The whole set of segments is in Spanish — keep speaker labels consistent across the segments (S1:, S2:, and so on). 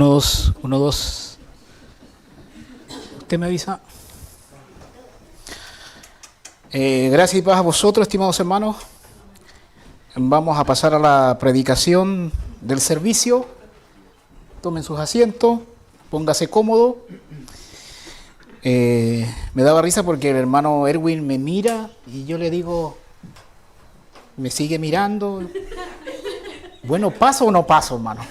S1: Uno, dos, uno, dos. ¿Usted me avisa? Gracias y paz a vosotros, estimados hermanos. Vamos a pasar a la predicación del servicio. Tomen sus asientos, póngase cómodo. Me daba risa porque el hermano Erwin me mira y yo le digo, me sigue mirando. Bueno, ¿paso o no paso, hermano?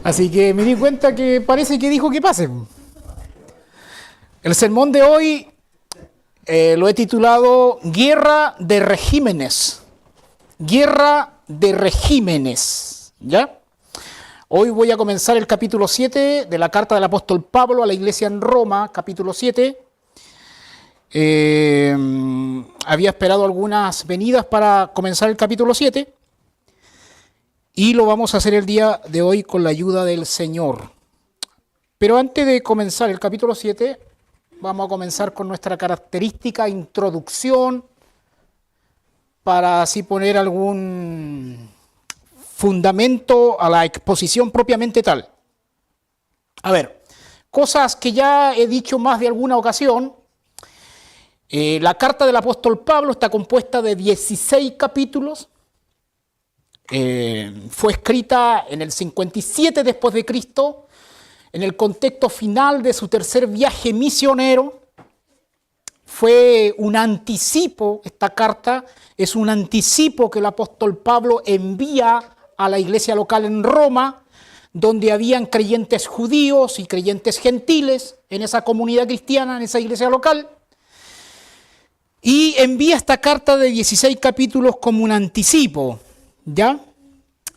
S1: Así que me di cuenta que parece que dijo que pase. El sermón de hoy lo he titulado Guerra de Regímenes. Guerra de Regímenes, ¿ya? Hoy voy a comenzar el capítulo 7 de la carta del apóstol Pablo a la iglesia en Roma, capítulo 7. Había esperado algunas venidas para comenzar el capítulo 7. Y lo vamos a hacer el día de hoy con la ayuda del Señor. Pero antes de comenzar el capítulo 7, vamos a comenzar con nuestra característica introducción para así poner algún fundamento a la exposición propiamente tal. A ver, cosas que ya he dicho más de alguna ocasión. La carta del apóstol Pablo está compuesta de 16 capítulos. Fue escrita en el 57 después de Cristo, en el contexto final de su tercer viaje misionero. Fue un anticipo, esta carta es un anticipo que el apóstol Pablo envía a la iglesia local en Roma, donde habían creyentes judíos y creyentes gentiles en esa comunidad cristiana, en esa iglesia local. Y envía esta carta de 16 capítulos como un anticipo. ¿Ya?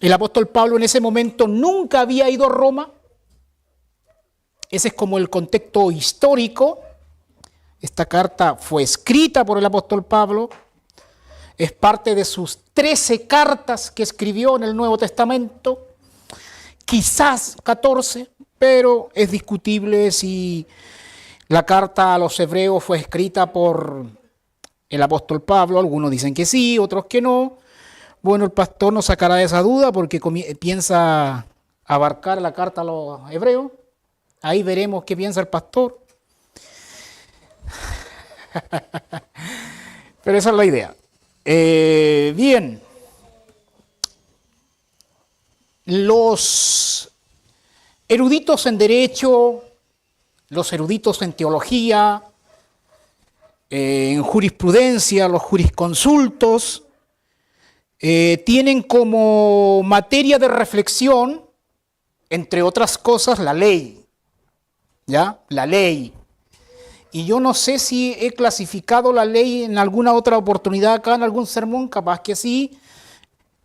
S1: El apóstol Pablo en ese momento nunca había ido a Roma. Ese es como el contexto histórico. Esta carta fue escrita por el apóstol Pablo. Es parte de sus 13 cartas que escribió en el Nuevo Testamento. Quizás 14, pero es discutible si la carta a los hebreos fue escrita por el apóstol Pablo. Algunos dicen que sí, otros que no. Bueno, el pastor nos sacará de esa duda porque piensa abarcar la carta a los hebreos. Ahí veremos qué piensa el pastor. Pero esa es la idea. Bien. Los eruditos en derecho, los eruditos en teología, en jurisprudencia, los jurisconsultos, tienen como materia de reflexión, entre otras cosas, la ley. ¿Ya? La ley. Y yo no sé si he clasificado la ley en alguna otra oportunidad acá, en algún sermón, capaz que sí,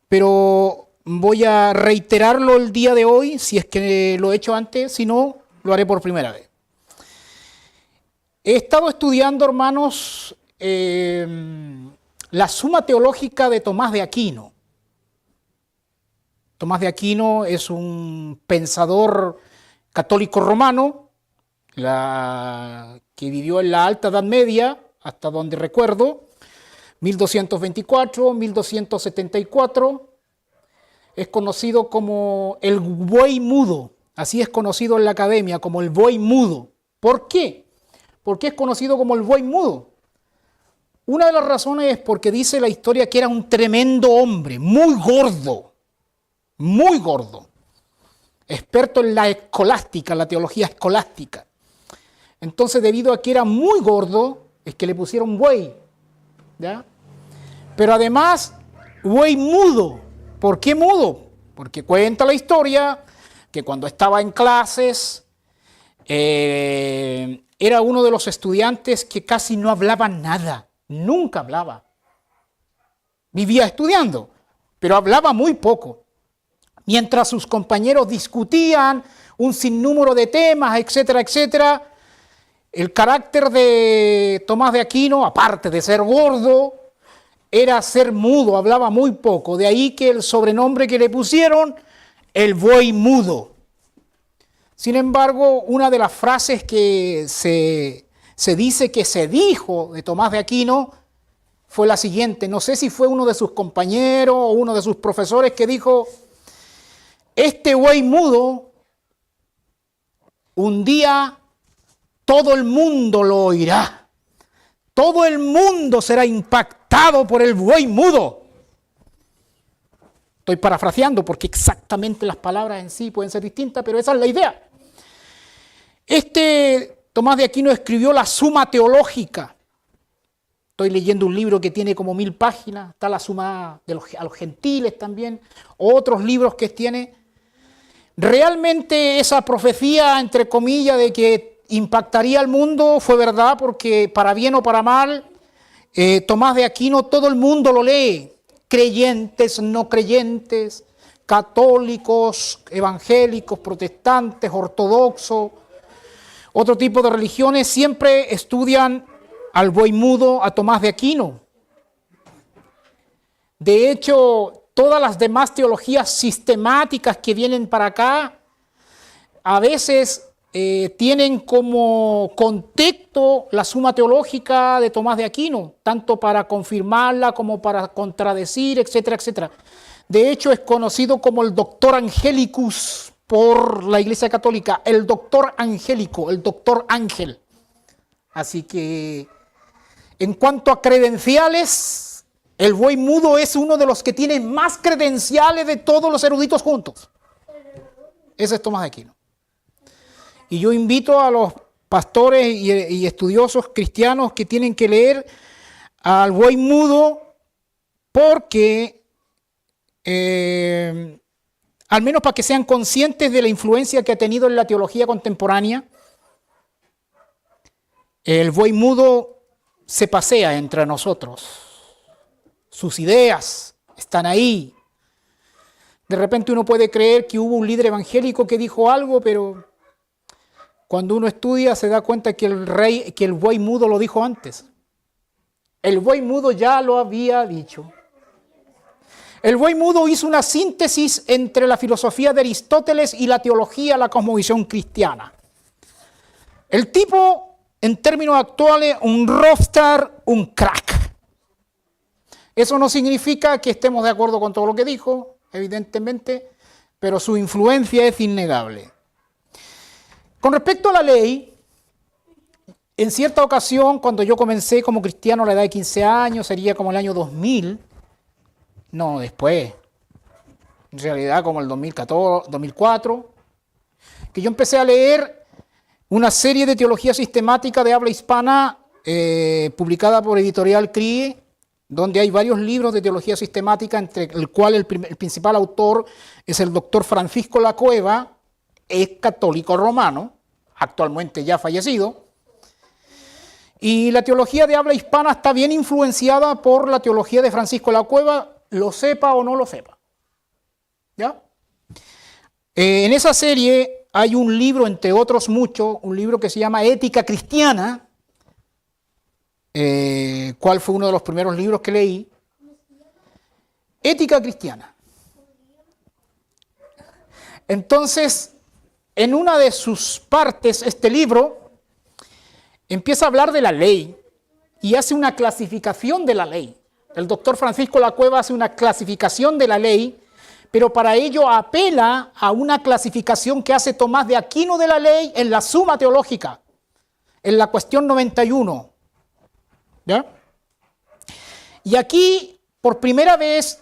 S1: pero voy a reiterarlo el día de hoy, si es que lo he hecho antes, si no, lo haré por primera vez. He estado estudiando, hermanos, la Suma Teológica de Tomás de Aquino. Tomás de Aquino es un pensador católico romano, que vivió en la Alta Edad Media, hasta donde recuerdo, 1224, 1274. Es conocido como el buey mudo, así es conocido en la academia, como el buey mudo. ¿Por qué? ¿Por qué es conocido como el buey mudo? Una de las razones es porque dice la historia que era un tremendo hombre, muy gordo, experto en la escolástica, la teología escolástica. Entonces, debido a que era muy gordo, es que le pusieron buey, ¿ya? Pero además, buey mudo. ¿Por qué mudo? Porque cuenta la historia que cuando estaba en clases, era uno de los estudiantes que casi no hablaba nada. Nunca hablaba. Vivía estudiando, pero hablaba muy poco. Mientras sus compañeros discutían un sinnúmero de temas, etcétera, etcétera, el carácter de Tomás de Aquino, aparte de ser gordo, era ser mudo, hablaba muy poco. De ahí que el sobrenombre que le pusieron, el buey mudo. Sin embargo, una de las frases que se dice que se dijo de Tomás de Aquino fue la siguiente. No sé si fue uno de sus compañeros o uno de sus profesores que dijo, este buey mudo, un día todo el mundo lo oirá. Todo el mundo será impactado por el buey mudo. Estoy parafraseando porque exactamente las palabras en sí pueden ser distintas, pero esa es la idea. Tomás de Aquino escribió la Suma Teológica. Estoy leyendo un libro que tiene como 1000 páginas. Está la Suma a los Gentiles también. Otros libros que tiene. Realmente esa profecía, entre comillas, de que impactaría al mundo fue verdad, porque para bien o para mal, Tomás de Aquino todo el mundo lo lee. Creyentes, no creyentes, católicos, evangélicos, protestantes, ortodoxos, otro tipo de religiones, siempre estudian al buey mudo, a Tomás de Aquino. De hecho, todas las demás teologías sistemáticas que vienen para acá, a veces tienen como contexto la Suma Teológica de Tomás de Aquino, tanto para confirmarla como para contradecir, etcétera, etcétera. De hecho, es conocido como el Doctor Angelicus por la Iglesia Católica, el Doctor Angélico, el Doctor Ángel. Así que, en cuanto a credenciales, el buey mudo es uno de los que tiene más credenciales de todos los eruditos juntos. Ese es Tomás de Aquino. Y yo invito a los pastores y estudiosos cristianos que tienen que leer al buey mudo porque, al menos para que sean conscientes de la influencia que ha tenido en la teología contemporánea, el buey mudo se pasea entre nosotros. Sus ideas están ahí. De repente uno puede creer que hubo un líder evangélico que dijo algo, pero cuando uno estudia se da cuenta que el buey mudo lo dijo antes. El buey mudo ya lo había dicho. El buey mudo hizo una síntesis entre la filosofía de Aristóteles y la teología, la cosmovisión cristiana. El tipo, en términos actuales, un rockstar, un crack. Eso no significa que estemos de acuerdo con todo lo que dijo, evidentemente, pero su influencia es innegable. Con respecto a la ley, en cierta ocasión, cuando yo comencé como cristiano a la edad de 15 años, sería como el año 2000, no, después, en realidad como el 2014, 2004, que yo empecé a leer una serie de teología sistemática de habla hispana publicada por Editorial CRIE, donde hay varios libros de teología sistemática, entre el cual el principal autor es el doctor Francisco Lacueva, es católico romano, actualmente ya fallecido, y la teología de habla hispana está bien influenciada por la teología de Francisco Lacueva, lo sepa o no lo sepa. ¿Ya? En esa serie hay un libro, entre otros muchos, un libro que se llama Ética Cristiana, cual fue uno de los primeros libros que leí. Ética Cristiana. Entonces, en una de sus partes, este libro empieza a hablar de la ley y hace una clasificación de la ley. El doctor Francisco Lacueva hace una clasificación de la ley, pero para ello apela a una clasificación que hace Tomás de Aquino de la ley en la Suma Teológica, en la cuestión 91. ¿Ya? Y aquí, por primera vez,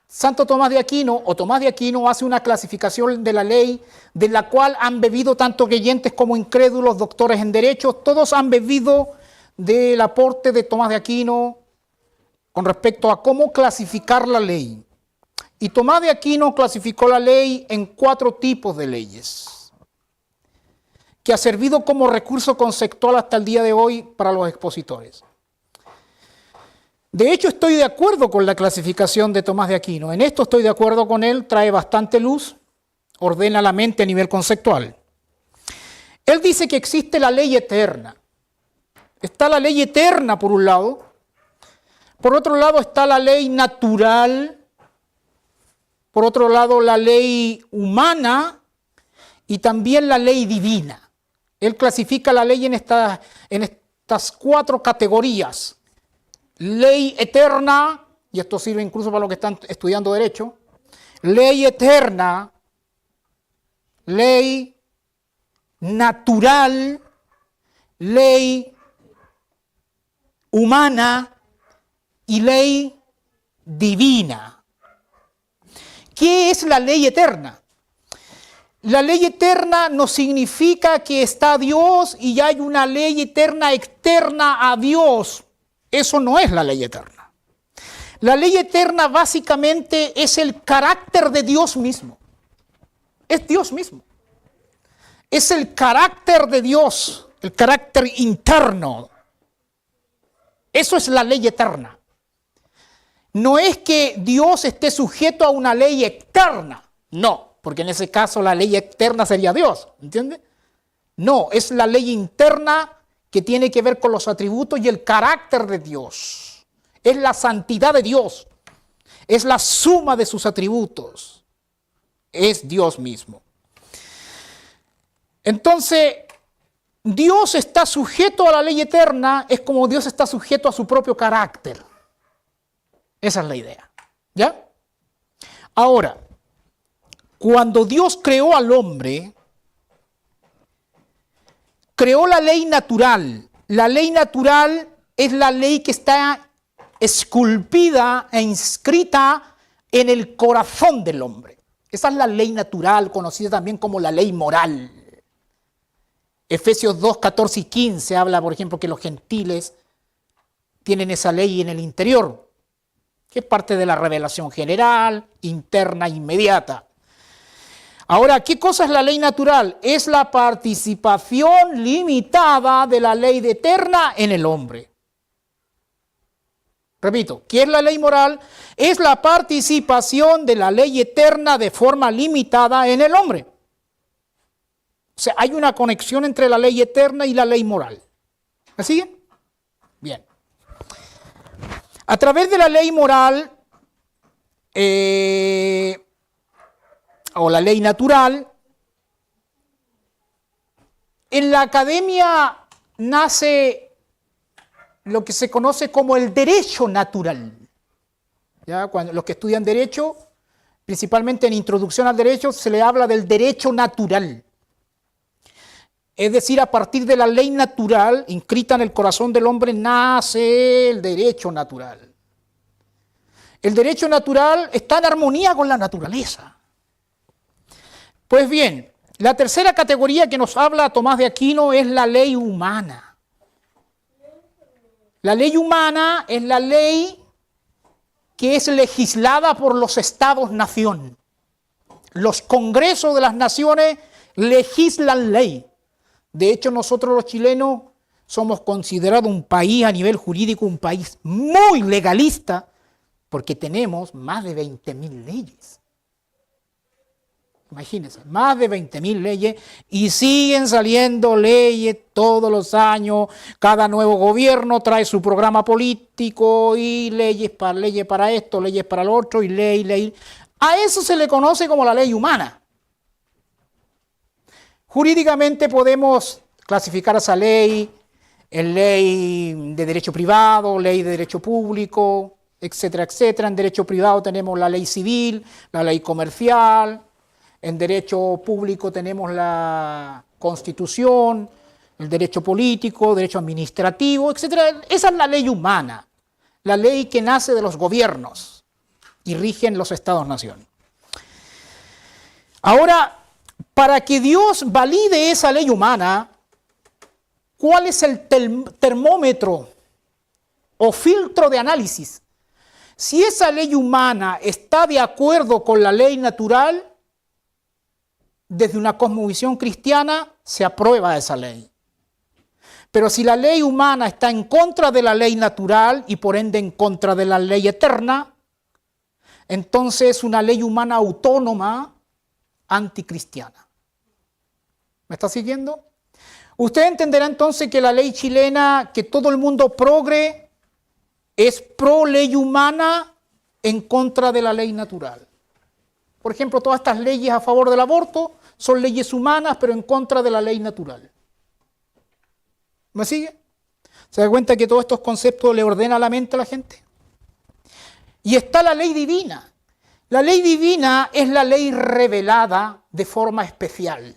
S1: Santo Tomás de Aquino o Tomás de Aquino hace una clasificación de la ley de la cual han bebido tanto creyentes como incrédulos, doctores en derecho, todos han bebido del aporte de Tomás de Aquino con respecto a cómo clasificar la ley. Y Tomás de Aquino clasificó la ley en 4 tipos de leyes, que ha servido como recurso conceptual hasta el día de hoy para los expositores. De hecho, estoy de acuerdo con la clasificación de Tomás de Aquino. En esto estoy de acuerdo con él, trae bastante luz, ordena la mente a nivel conceptual. Él dice que existe la ley eterna. Está la ley eterna por un lado, por otro lado está la ley natural, por otro lado la ley humana y también la ley divina. Él clasifica la ley en estas 4 categorías. ley eterna, y esto sirve incluso para los que están estudiando derecho, ley eterna, ley natural, ley humana y ley divina. ¿Qué es la ley eterna? La ley eterna no significa que está Dios y hay una ley eterna externa a Dios. Eso no es la ley eterna. La ley eterna básicamente es el carácter de Dios mismo. Es Dios mismo. Es el carácter de Dios, el carácter interno. Eso es la ley eterna. No es que Dios esté sujeto a una ley externa. No, porque en ese caso la ley externa sería Dios. ¿Entiende? No, es la ley interna que tiene que ver con los atributos y el carácter de Dios. Es la santidad de Dios. Es la suma de sus atributos. Es Dios mismo. Entonces, Dios está sujeto a la ley eterna, es como Dios está sujeto a su propio carácter. Esa es la idea. ¿Ya? Ahora, cuando Dios creó al hombre, creó la ley natural. La ley natural es la ley que está esculpida e inscrita en el corazón del hombre. Esa es la ley natural, conocida también como la ley moral. Efesios 2, 14 y 15 habla, por ejemplo, que los gentiles tienen esa ley en el interior, que es parte de la revelación general, interna, inmediata. Ahora, ¿qué cosa es la ley natural? Es la participación limitada de la ley eterna en el hombre. Repito, ¿qué es la ley moral? Es la participación de la ley eterna de forma limitada en el hombre. O sea, hay una conexión entre la ley eterna y la ley moral. ¿Me siguen? Bien. A través de la ley moral o la ley natural, en la academia nace lo que se conoce como el derecho natural. ¿Ya? Cuando los que estudian derecho, principalmente en introducción al derecho, se le habla del derecho natural. Es decir, a partir de la ley natural, inscrita en el corazón del hombre, nace el derecho natural. El derecho natural está en armonía con la naturaleza. Pues bien, la tercera categoría que nos habla Tomás de Aquino es la ley humana. La ley humana es la ley que es legislada por los estados-nación. Los congresos de las naciones legislan ley. De hecho, nosotros los chilenos somos considerados un país a nivel jurídico, un país muy legalista, porque tenemos más de 20.000 leyes. Imagínense, más de 20.000 leyes y siguen saliendo leyes todos los años. Cada nuevo gobierno trae su programa político y leyes para esto, leyes para lo otro y ley. A eso se le conoce como la ley humana. Jurídicamente podemos clasificar esa ley en ley de derecho privado, ley de derecho público, etcétera, etcétera. En derecho privado tenemos la ley civil, la ley comercial. En derecho público tenemos la Constitución, el derecho político, derecho administrativo, etcétera. Esa es la ley humana, la ley que nace de los gobiernos y rigen los estados-nación. Ahora, para que Dios valide esa ley humana, ¿cuál es el termómetro o filtro de análisis? Si esa ley humana está de acuerdo con la ley natural, desde una cosmovisión cristiana se aprueba esa ley. Pero si la ley humana está en contra de la ley natural y por ende en contra de la ley eterna, entonces es una ley humana autónoma anticristiana. ¿Me está siguiendo? Usted entenderá entonces que la ley chilena, que todo el mundo progre, es pro ley humana en contra de la ley natural. Por ejemplo, todas estas leyes a favor del aborto son leyes humanas, pero en contra de la ley natural. ¿Me sigue? ¿Se da cuenta que todos estos conceptos le ordena la mente a la gente? Y está la ley divina. La ley divina es la ley revelada de forma especial.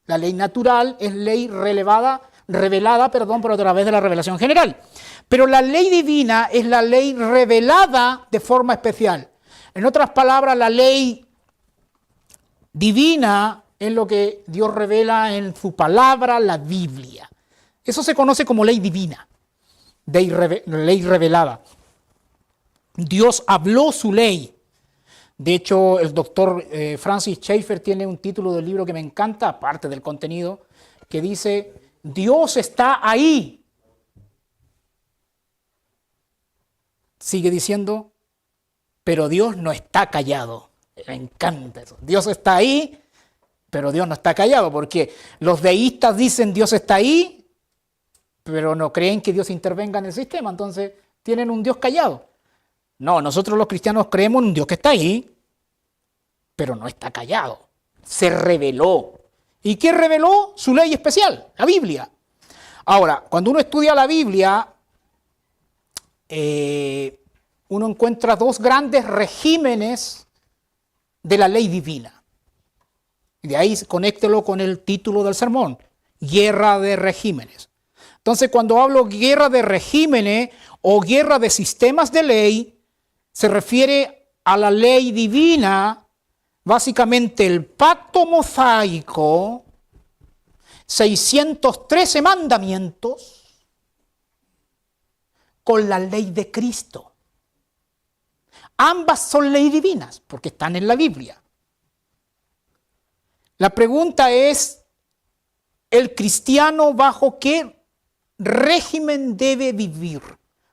S1: La ley natural es ley revelada por a través de la revelación general. Pero la ley divina es la ley revelada de forma especial. En otras palabras, la ley divina es lo que Dios revela en su palabra, la Biblia. Eso se conoce como ley divina, ley revelada. Dios habló su ley. De hecho, el doctor Francis Schaeffer tiene un título del libro que me encanta, aparte del contenido, que dice, Dios está ahí. Sigue diciendo, pero Dios no está callado. Me encanta eso. Dios está ahí, pero Dios no está callado, porque los deístas dicen Dios está ahí, pero no creen que Dios intervenga en el sistema, entonces tienen un Dios callado. No, nosotros los cristianos creemos en un Dios que está ahí, pero no está callado. Se reveló. ¿Y qué reveló? Su ley especial, la Biblia. Ahora, cuando uno estudia la Biblia, uno encuentra dos grandes regímenes de la ley divina. Y de ahí conéctelo con el título del sermón, guerra de regímenes. Entonces, cuando hablo guerra de regímenes o guerra de sistemas de ley, se refiere a la ley divina, básicamente el pacto mosaico, 613 mandamientos, con la ley de Cristo. Ambas son leyes divinas, porque están en la Biblia. La pregunta es, ¿el cristiano bajo qué régimen debe vivir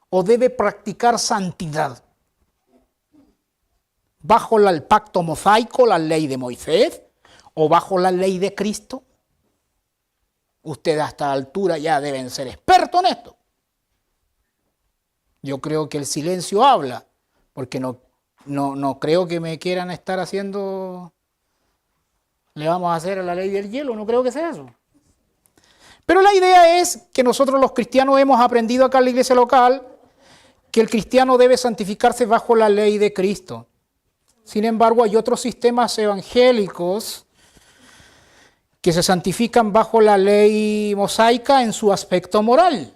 S1: o debe practicar santidad? ¿Bajo el pacto mosaico, la ley de Moisés, o bajo la ley de Cristo? Ustedes a esta altura ya deben ser expertos en esto. Yo creo que el silencio habla, porque no creo que me quieran estar haciendo, le vamos a hacer a la ley del hielo, no creo que sea eso. Pero la idea es que nosotros los cristianos hemos aprendido acá en la iglesia local que el cristiano debe santificarse bajo la ley de Cristo. Sin embargo, hay otros sistemas evangélicos que se santifican bajo la ley mosaica en su aspecto moral.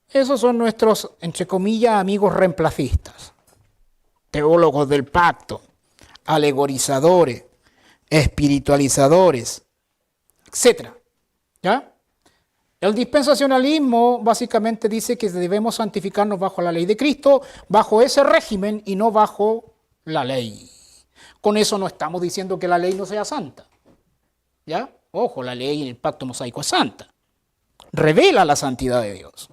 S1: Esos son nuestros, entre comillas, amigos reemplacistas, teólogos del pacto, alegorizadores, espiritualizadores, etc. ¿Ya? El dispensacionalismo básicamente dice que debemos santificarnos bajo la ley de Cristo, bajo ese régimen y no bajo la ley. Con eso no estamos diciendo que la ley no sea santa. ¿Ya? Ojo, la ley en el pacto mosaico es santa. Revela la santidad de Dios.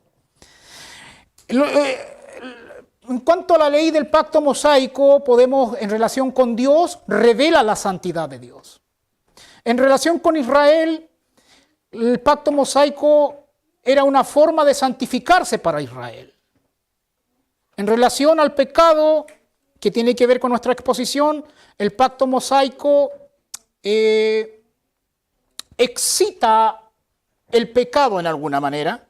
S1: En cuanto a la ley del pacto mosaico, podemos, en relación con Dios, revela la santidad de Dios. En relación con Israel, el pacto mosaico era una forma de santificarse para Israel. En relación al pecado, que tiene que ver con nuestra exposición, el pacto mosaico excita el pecado en alguna manera.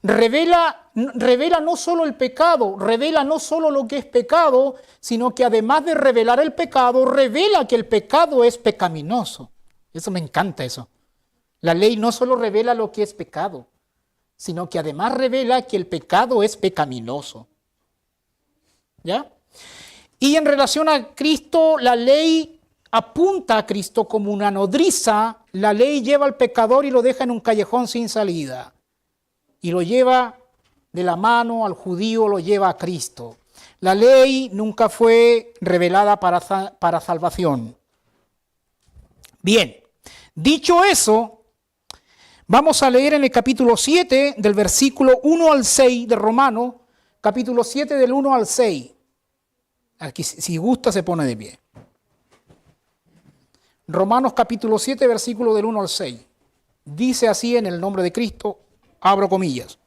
S1: Revela no solo el pecado, revela no solo lo que es pecado, sino que además de revelar el pecado, revela que el pecado es pecaminoso. Eso me encanta eso. La ley no solo revela lo que es pecado, sino que además revela que el pecado es pecaminoso. ¿Ya? Y en relación a Cristo, la ley apunta a Cristo como una nodriza. La ley lleva al pecador y lo deja en un callejón sin salida. Y lo lleva de la mano al judío, lo lleva a Cristo. La ley nunca fue revelada para salvación. Bien, dicho eso, vamos a leer en el capítulo 7 del versículo 1 al 6 de Romanos, capítulo 7 del 1 al 6. Aquí, si gusta, se pone de pie. Romanos capítulo 7, versículo del 1 al 6. Dice así en el nombre de Cristo, abro comillas.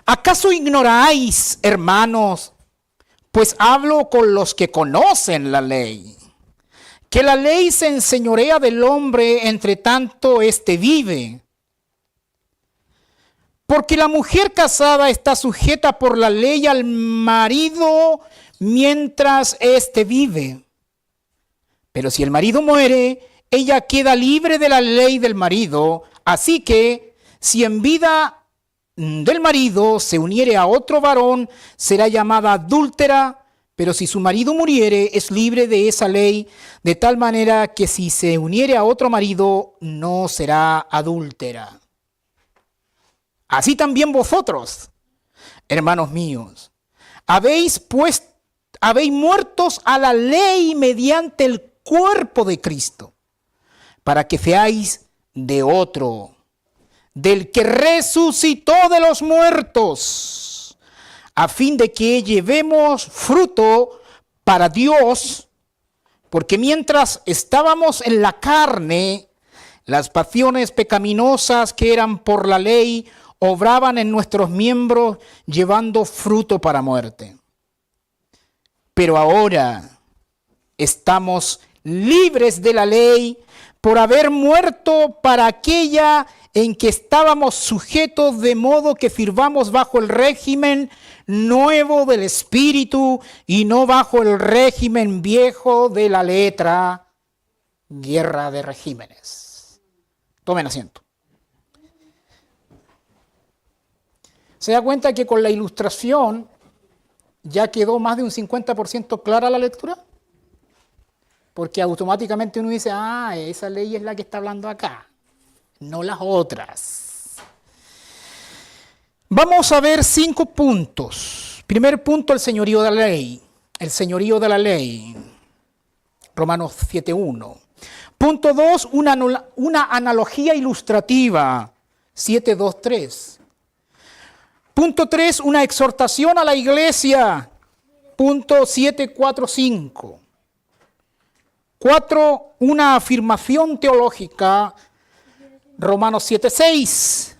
S1: ¿Acaso ignoráis, hermanos, pues hablo con los que conocen la ley, que la ley se enseñorea del hombre entre tanto éste vive? Porque la mujer casada está sujeta por la ley al marido mientras éste vive. Pero si el marido muere, ella queda libre de la ley del marido. Así que, si en vida del marido se uniere a otro varón, será llamada adúltera, pero si su marido muriere, es libre de esa ley, de tal manera que si se uniere a otro marido, no será adúltera. Así también vosotros, hermanos míos, habéis muertos a la ley mediante el cuerpo de Cristo, para que seáis de otro, del que resucitó de los muertos, a fin de que llevemos fruto para Dios, porque mientras estábamos en la carne, las pasiones pecaminosas que eran por la ley obraban en nuestros miembros, llevando fruto para muerte. Pero ahora estamos libres de la ley por haber muerto para aquella en que estábamos sujetos, de modo que sirvamos bajo el régimen nuevo del Espíritu y no bajo el régimen viejo de la letra. Guerra de regímenes. Tomen asiento. ¿Se da cuenta que con la ilustración ya quedó más de un 50% clara la lectura? Porque automáticamente uno dice, esa ley es la que está hablando acá, no las otras. Vamos a ver 5 puntos. Primer punto, el señorío de la ley. El señorío de la ley. Romanos 7:1. Punto 2, una analogía ilustrativa. 7:2-3. Punto 3, una exhortación a la iglesia. Punto 7:4-5. 4, una afirmación teológica. Romanos 7:6.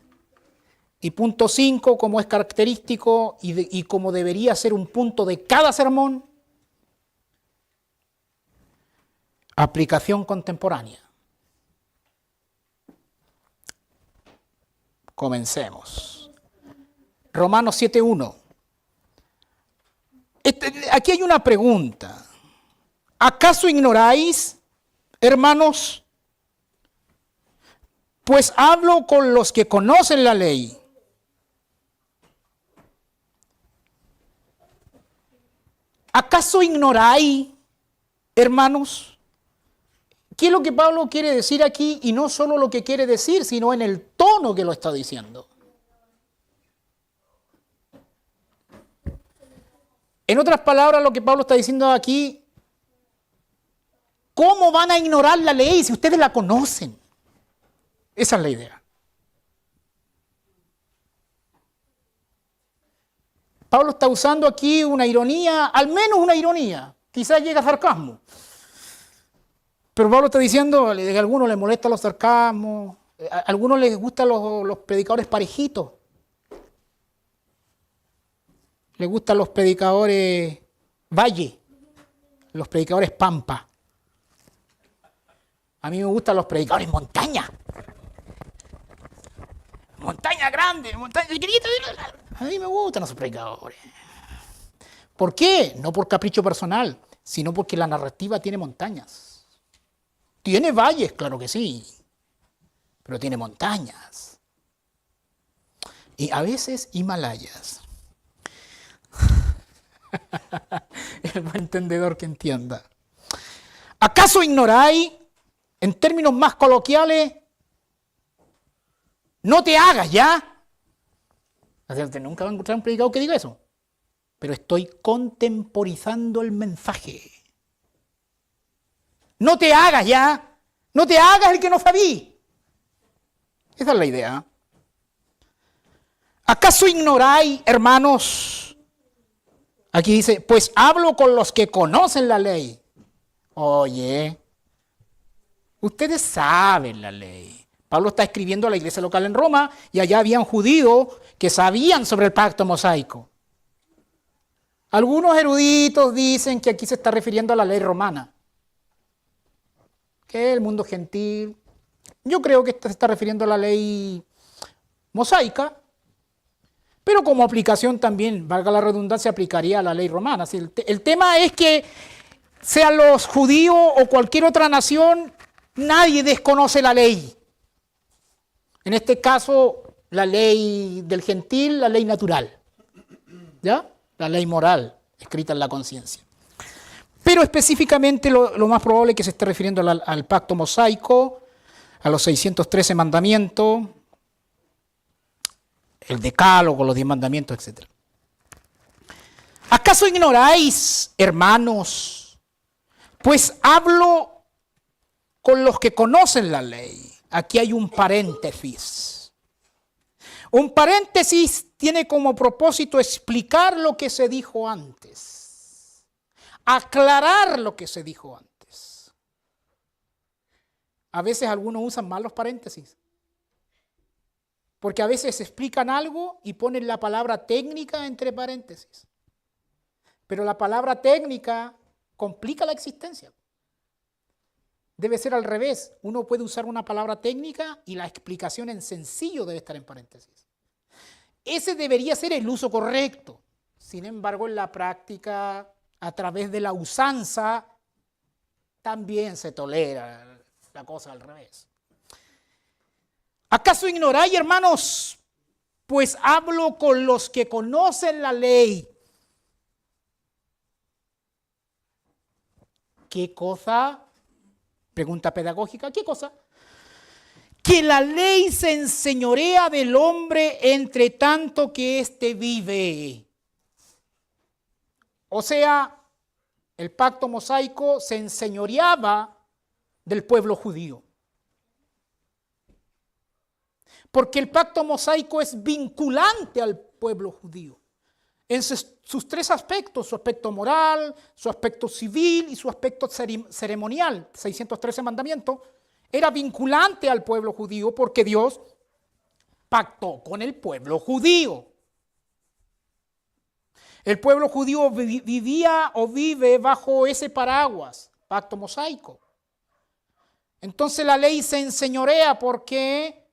S1: Y punto 5, como es característico y como debería ser un punto de cada sermón, aplicación contemporánea. Comencemos. Romanos 7:1. Aquí hay una pregunta. ¿Acaso ignoráis, hermanos? Pues hablo con los que conocen la ley. ¿Acaso ignoráis, hermanos? ¿Qué es lo que Pablo quiere decir aquí? Y no solo lo que quiere decir, sino en el tono que lo está diciendo. En otras palabras, lo que Pablo está diciendo aquí, ¿cómo van a ignorar la ley si ustedes la conocen? Esa es la idea. Pablo está usando aquí una ironía, al menos una ironía, quizás llega a sarcasmo. Pero Pablo está diciendo que a algunos les molestan los sarcasmos, a algunos les gustan los predicadores parejitos. Les gustan los predicadores valle, los predicadores pampa. A mí me gustan los predicadores montaña. Montaña grande, montaña chiquitita. A mí me gustan esos predicadores. ¿Por qué? No por capricho personal, sino porque la narrativa tiene montañas. Tiene valles, claro que sí, pero tiene montañas. Y a veces Himalayas. El buen entendedor que entienda. ¿Acaso ignoráis, en términos más coloquiales, no te hagas ya? Usted nunca va a encontrar un predicador que diga eso. Pero estoy contemporizando el mensaje. No te hagas ya. No te hagas el que no sabí. Esa es la idea. ¿Acaso ignoráis, hermanos? Aquí dice, pues hablo con los que conocen la ley. Oye, ustedes saben la ley. Pablo está escribiendo a la iglesia local en Roma y allá habían judíos que sabían sobre el pacto mosaico. Algunos eruditos dicen que aquí se está refiriendo a la ley romana, que es el mundo gentil. Yo creo que se está refiriendo a la ley mosaica, Pero como aplicación también, valga la redundancia, aplicaría a la ley romana. Así, el tema es que sean los judíos o cualquier otra nación, nadie desconoce la ley. En este caso, la ley del gentil, la ley natural, ¿ya? La ley moral, escrita en la conciencia. Pero específicamente lo más probable es que se esté refiriendo al pacto mosaico, a los 613 mandamientos, el decálogo, los 10 mandamientos, etc. ¿Acaso ignoráis, hermanos? Pues hablo con los que conocen la ley. Aquí hay un paréntesis. Un paréntesis tiene como propósito explicar lo que se dijo antes, aclarar lo que se dijo antes. A veces algunos usan mal los paréntesis, porque a veces explican algo y ponen la palabra técnica entre paréntesis. Pero la palabra técnica complica la existencia. Debe ser al revés. Uno puede usar una palabra técnica y la explicación en sencillo debe estar en paréntesis. Ese debería ser el uso correcto. Sin embargo, en la práctica, a través de la usanza, también se tolera la cosa al revés. ¿Acaso ignoráis, hermanos? Pues hablo con los que conocen la ley. ¿Qué cosa? Pregunta pedagógica, ¿qué cosa? Que la ley se enseñorea del hombre entre tanto que éste vive. O sea, el pacto mosaico se enseñoreaba del pueblo judío. Porque el pacto mosaico es vinculante al pueblo judío en sus tres aspectos, su aspecto moral, su aspecto civil y su aspecto ceremonial. 613 mandamientos era vinculante al pueblo judío porque Dios pactó con el pueblo judío. El pueblo judío vivía o vive bajo ese paraguas, pacto mosaico. Entonces la ley se enseñorea porque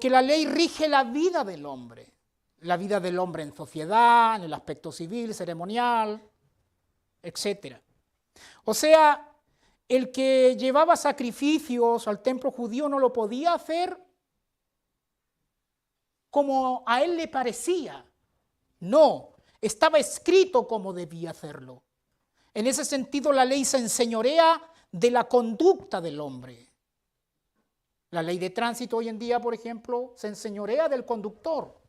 S1: la ley rige la vida del hombre. La vida del hombre en sociedad, en el aspecto civil, ceremonial, etc. O sea, el que llevaba sacrificios al templo judío no lo podía hacer como a él le parecía. No, estaba escrito cómo debía hacerlo. En ese sentido, la ley se enseñorea de la conducta del hombre. La ley de tránsito hoy en día, por ejemplo, se enseñorea del conductor.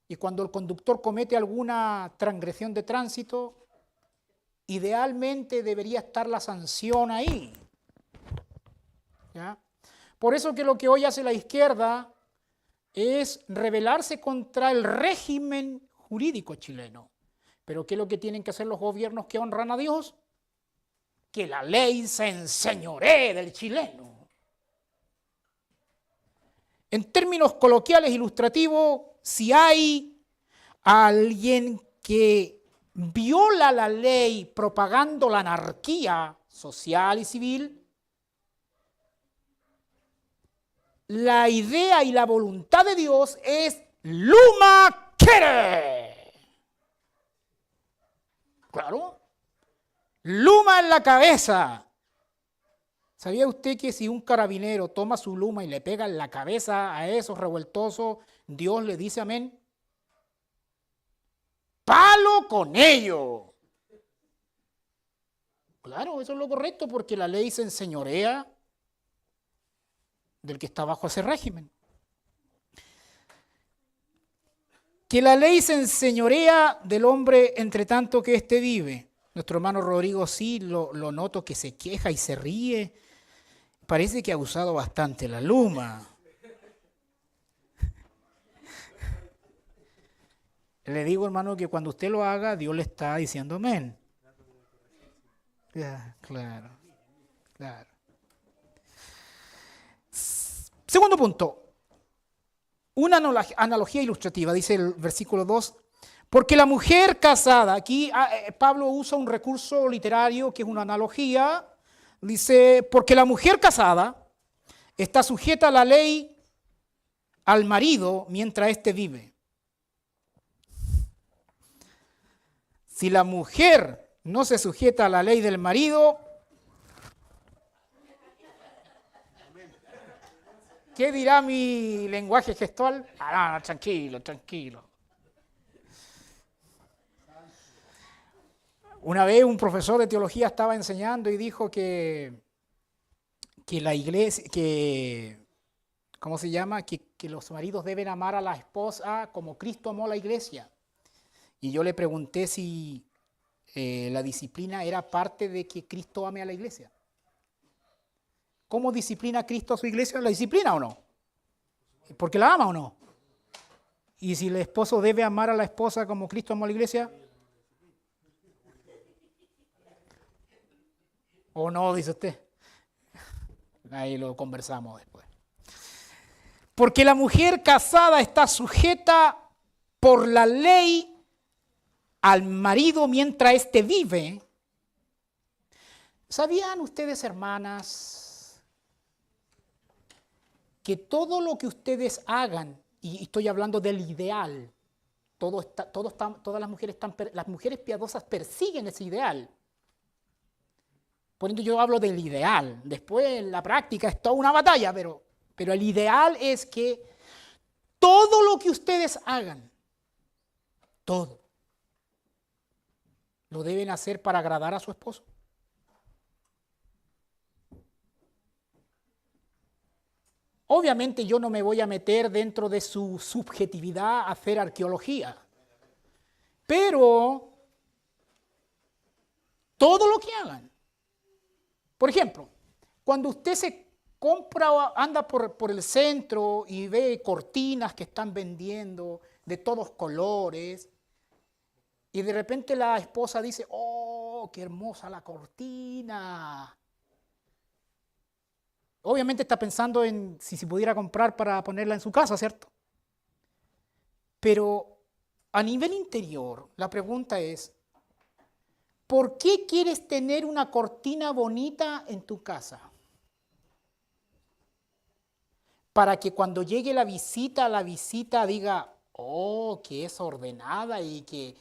S1: Y cuando el conductor comete alguna transgresión de tránsito, idealmente debería estar la sanción ahí. ¿Ya? Por eso que lo que hoy hace la izquierda es rebelarse contra el régimen jurídico chileno. Pero ¿qué es lo que tienen que hacer los gobiernos que honran a Dios? Que la ley se enseñoree del chileno. En términos coloquiales ilustrativos, si hay alguien que viola la ley propagando la anarquía social y civil, la idea y la voluntad de Dios es Luma Kere. Claro, luma en la cabeza. ¿Sabía usted que si un carabinero toma su luma y le pega en la cabeza a esos revueltosos, Dios le dice amén? ¡Palo con ello! Claro, eso es lo correcto porque la ley se enseñorea del que está bajo ese régimen. Que la ley se enseñorea del hombre entre tanto que éste vive. Nuestro hermano Rodrigo sí lo noto que se queja y se ríe. Parece que ha usado bastante la luma. Le digo, hermano, que cuando usted lo haga, Dios le está diciendo amén. Claro. Segundo punto. Una analogía ilustrativa, dice el versículo 2. Porque la mujer casada, aquí Pablo usa un recurso literario que es una analogía. Dice, porque la mujer casada está sujeta a la ley al marido mientras éste vive. Si la mujer no se sujeta a la ley del marido, ¿qué dirá mi lenguaje gestual? Ah, no, tranquilo, tranquilo. Una vez un profesor de teología estaba enseñando y dijo que la iglesia, ¿cómo se llama? Que los maridos deben amar a la esposa como Cristo amó a la iglesia. Y yo le pregunté si la disciplina era parte de que Cristo ame a la iglesia. ¿Cómo disciplina Cristo a su iglesia? ¿La disciplina o no? ¿Porque la ama o no? Y si el esposo debe amar a la esposa como Cristo amó a la iglesia, ¿o no, dice usted? Ahí lo conversamos después. Porque la mujer casada está sujeta por la ley al marido mientras éste vive. ¿Sabían ustedes, hermanas, que todo lo que ustedes hagan, y estoy hablando del ideal, todas las mujeres piadosas persiguen ese ideal? Por ejemplo, yo hablo del ideal. Después la práctica es toda una batalla, pero el ideal es que todo lo que ustedes hagan, todo, lo deben hacer para agradar a su esposo. Obviamente yo no me voy a meter dentro de su subjetividad a hacer arqueología, pero todo lo que hagan. Por ejemplo, cuando usted se compra o anda por el centro y ve cortinas que están vendiendo de todos colores, y de repente la esposa dice, ¡oh, qué hermosa la cortina! Obviamente está pensando en si se pudiera comprar para ponerla en su casa, ¿cierto? Pero a nivel interior, la pregunta es, ¿por qué quieres tener una cortina bonita en tu casa? Para que cuando llegue la visita diga, oh, que es ordenada y qué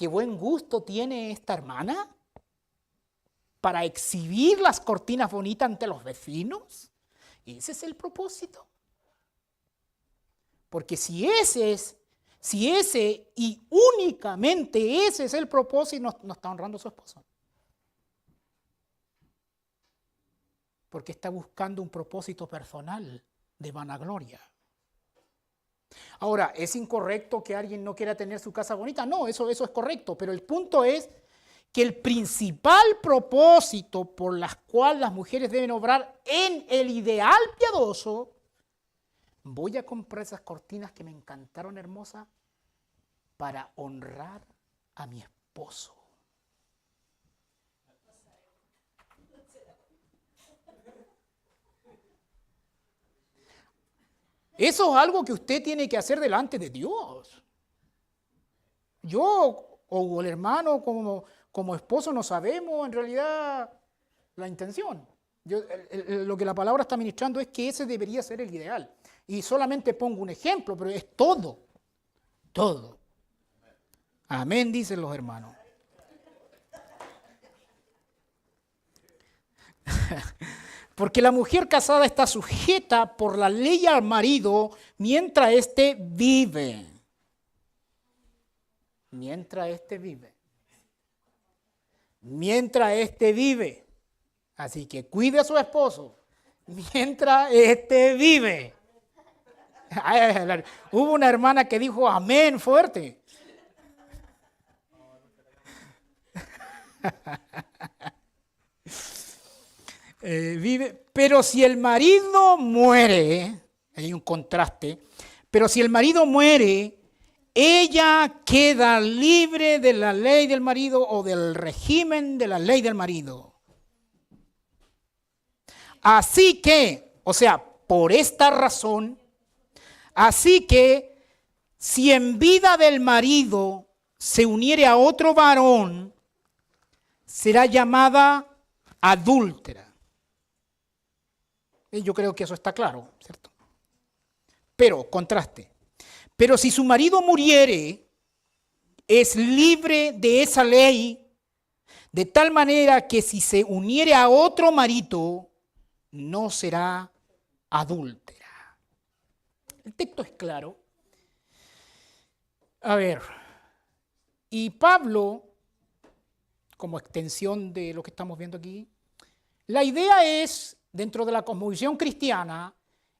S1: buen gusto tiene esta hermana. Para exhibir las cortinas bonitas ante los vecinos. Ese es el propósito. Porque si ese y únicamente ese es el propósito, no está honrando a su esposo. Porque está buscando un propósito personal de vanagloria. Ahora, ¿es incorrecto que alguien no quiera tener su casa bonita? No, eso es correcto, pero el punto es que el principal propósito por el cual las mujeres deben obrar en el ideal piadoso, voy a comprar esas cortinas que me encantaron hermosas para honrar a mi esposo. Eso es algo que usted tiene que hacer delante de Dios. Yo o el hermano como esposo no sabemos en realidad la intención. Lo que la palabra está ministrando es que ese debería ser el ideal. Y solamente pongo un ejemplo, pero es todo. Todo. Amén, dicen los hermanos. Porque la mujer casada está sujeta por la ley al marido mientras éste vive. Mientras éste vive. Mientras éste vive. Así que cuide a su esposo mientras éste vive. Hubo una hermana que dijo amén fuerte. Vive, pero si el marido muere, hay un contraste, pero si el marido muere, ella queda libre de la ley del marido o del régimen de la ley del marido. Así que, o sea, por esta razón, así que si en vida del marido se uniere a otro varón, será llamada adúltera. Yo creo que eso está claro, ¿cierto? Pero, contraste. Pero si su marido muriere es libre de esa ley, de tal manera que si se uniere a otro marido, no será adúltera. El texto es claro. A ver, y Pablo, como extensión de lo que estamos viendo aquí, la idea es, dentro de la cosmovisión cristiana,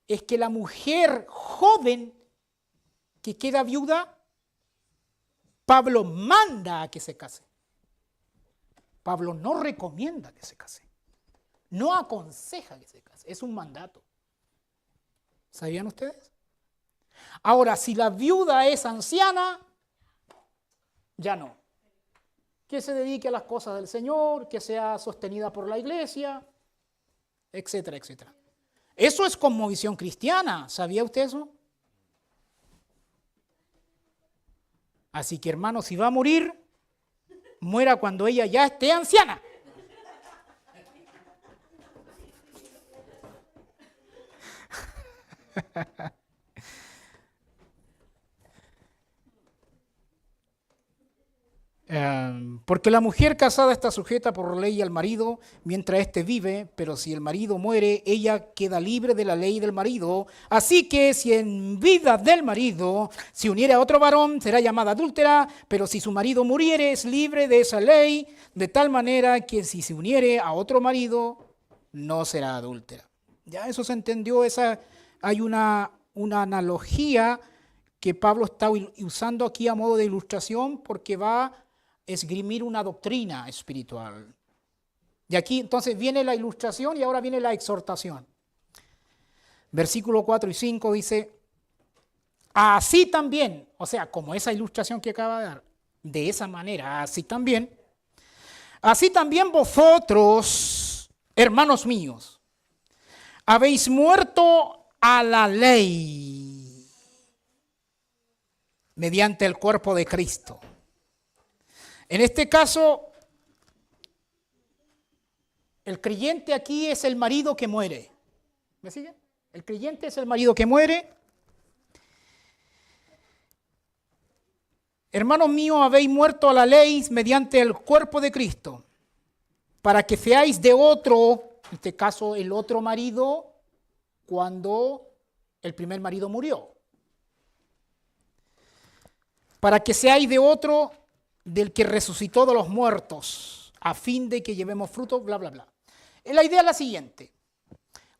S1: es que la mujer joven que queda viuda, Pablo manda a que se case. Pablo no recomienda que se case. No aconseja que se case. Es un mandato. ¿Sabían ustedes? Ahora, si la viuda es anciana, ya no. Que se dedique a las cosas del Señor, que sea sostenida por la iglesia, etcétera, etcétera. Eso es cosmovisión cristiana. ¿Sabía usted eso? Así que, hermano, si va a morir, muera cuando ella ya esté anciana. Porque la mujer casada está sujeta por ley al marido mientras éste vive, pero si el marido muere, ella queda libre de la ley del marido. Así que si en vida del marido se uniere a otro varón, será llamada adúltera, pero si su marido muriere, es libre de esa ley, de tal manera que si se uniere a otro marido, no será adúltera. Ya eso se entendió, hay una analogía que Pablo está usando aquí a modo de ilustración porque va a esgrimir una doctrina espiritual. Y aquí entonces viene la ilustración y ahora viene la exhortación. Versículo 4 y 5 dice, así también, o sea, como esa ilustración que acaba de dar, de esa manera, así también vosotros, hermanos míos, habéis muerto a la ley mediante el cuerpo de Cristo. En este caso, el creyente aquí es el marido que muere. ¿Me sigue? El creyente es el marido que muere. Hermanos míos, habéis muerto a la ley mediante el cuerpo de Cristo, para que seáis de otro, en este caso el otro marido, cuando el primer marido murió. Para que seáis de otro, del que resucitó de los muertos, a fin de que llevemos fruto, bla, bla, bla. La idea es la siguiente.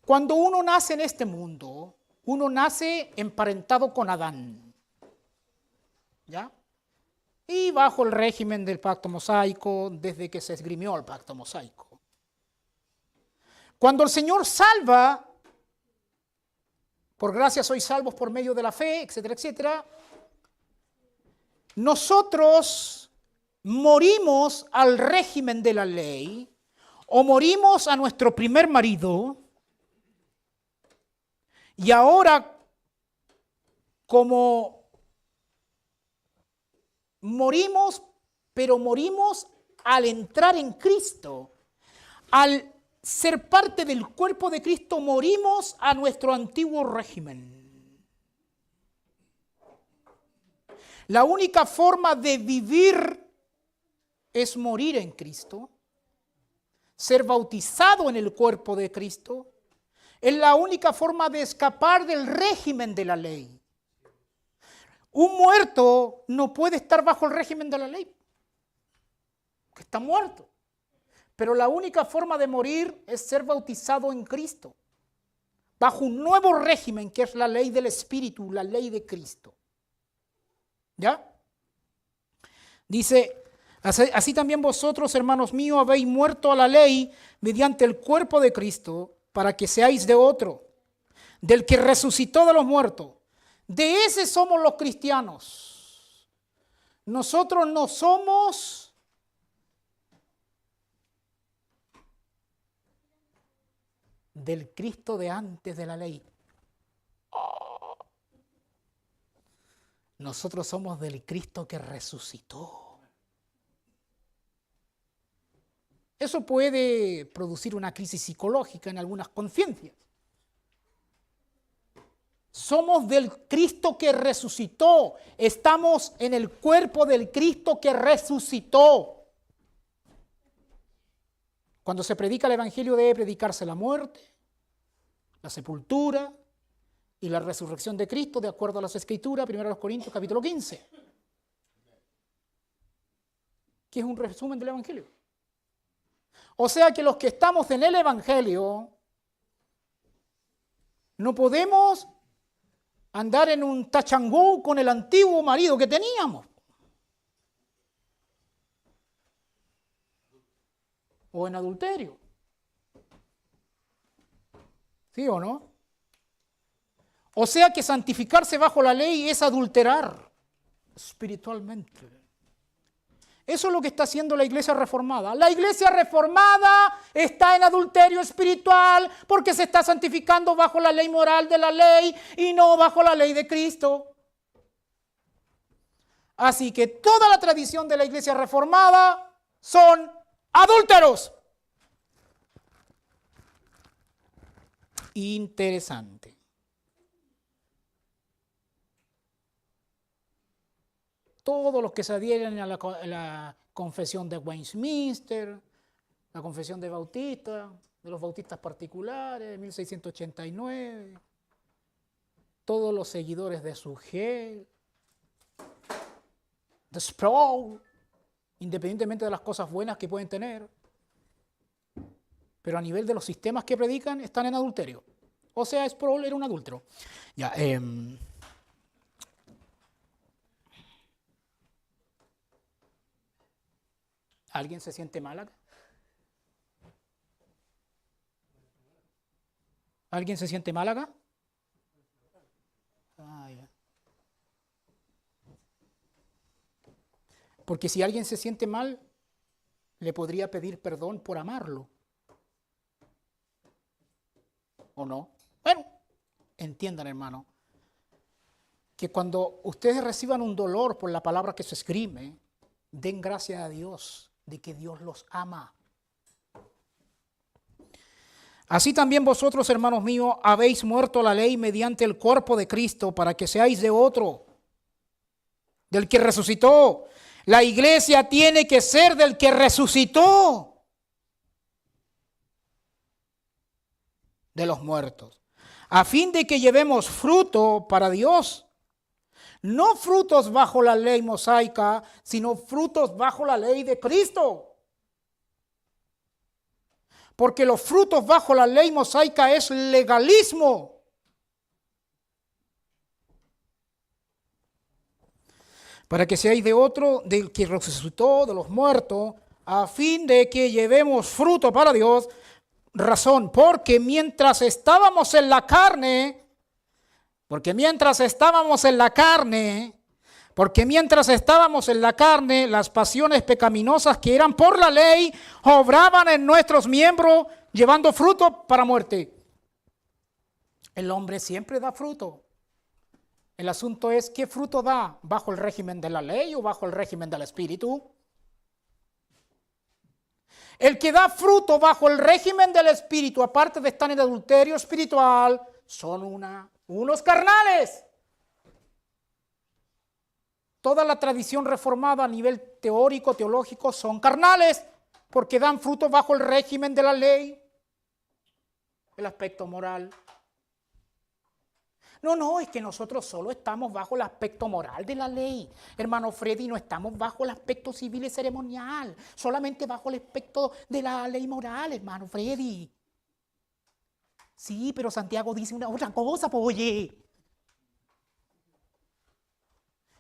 S1: Cuando uno nace en este mundo, uno nace emparentado con Adán. ¿Ya? Y bajo el régimen del pacto mosaico, desde que se esgrimió el pacto mosaico. Cuando el Señor salva, por gracia sois salvos por medio de la fe, etcétera, etcétera, nosotros morimos al régimen de la ley o morimos a nuestro primer marido y ahora como morimos, pero morimos al entrar en Cristo, al ser parte del cuerpo de Cristo, morimos a nuestro antiguo régimen. La única forma de vivir es morir en Cristo, ser bautizado en el cuerpo de Cristo, es la única forma de escapar del régimen de la ley. Un muerto no puede estar bajo el régimen de la ley, porque está muerto. Pero la única forma de morir es ser bautizado en Cristo, bajo un nuevo régimen que es la ley del Espíritu, la ley de Cristo. ¿Ya? Dice, así también vosotros, hermanos míos, habéis muerto a la ley mediante el cuerpo de Cristo, para que seáis de otro, del que resucitó de los muertos. De ese somos los cristianos. Nosotros no somos del Cristo de antes de la ley. Nosotros somos del Cristo que resucitó. Eso puede producir una crisis psicológica en algunas conciencias. Somos del Cristo que resucitó. Estamos en el cuerpo del Cristo que resucitó. Cuando se predica el Evangelio debe predicarse la muerte, la sepultura y la resurrección de Cristo, de acuerdo a las Escrituras, 1 Corintios capítulo 15. Que es un resumen del Evangelio. O sea que los que estamos en el Evangelio no podemos andar en un tachangó con el antiguo marido que teníamos. O en adulterio. ¿Sí o no? O sea que santificarse bajo la ley es adulterar espiritualmente. Eso es lo que está haciendo la iglesia reformada. La iglesia reformada está en adulterio espiritual porque se está santificando bajo la ley moral de la ley y no bajo la ley de Cristo. Así que toda la tradición de la iglesia reformada son adúlteros. Interesante. Todos los que se adhieren a la confesión de Westminster, la confesión de Bautista, de los bautistas particulares, 1689, todos los seguidores de Sugel, de Sproul, independientemente de las cosas buenas que pueden tener, pero a nivel de los sistemas que predican, están en adulterio. O sea, Sproul era un adúltero. Ya, ¿alguien se siente mal acá? ¿Alguien se siente mal acá? Ah, ya. Porque si alguien se siente mal, le podría pedir perdón por amarlo. ¿O no? Bueno, entiendan, hermano, que cuando ustedes reciban un dolor por la palabra que se escribe, den gracias a Dios de que Dios los ama. Así también vosotros, hermanos míos, habéis muerto a la ley mediante el cuerpo de Cristo para que seáis de otro, del que resucitó. La iglesia tiene que ser del que resucitó de los muertos, a fin de que llevemos fruto para Dios. No frutos bajo la ley mosaica, sino frutos bajo la ley de Cristo. Porque los frutos bajo la ley mosaica es legalismo. Para que seáis de otro, del que resucitó de los muertos, a fin de que llevemos fruto para Dios. Razón, porque mientras estábamos en la carne, las pasiones pecaminosas que eran por la ley obraban en nuestros miembros, llevando fruto para muerte. El hombre siempre da fruto. El asunto es, ¿qué fruto da? ¿Bajo el régimen de la ley o bajo el régimen del espíritu? El que da fruto bajo el régimen del espíritu, aparte de estar en adulterio espiritual, son unos carnales. Toda la tradición reformada a nivel teórico, teológico, son carnales, porque dan fruto bajo el régimen de la ley, el aspecto moral. No, es que nosotros solo estamos bajo el aspecto moral de la ley. Hermano Freddy, no estamos bajo el aspecto civil y ceremonial, solamente bajo el aspecto de la ley moral, hermano Freddy. Sí, pero Santiago dice una otra cosa, pues oye.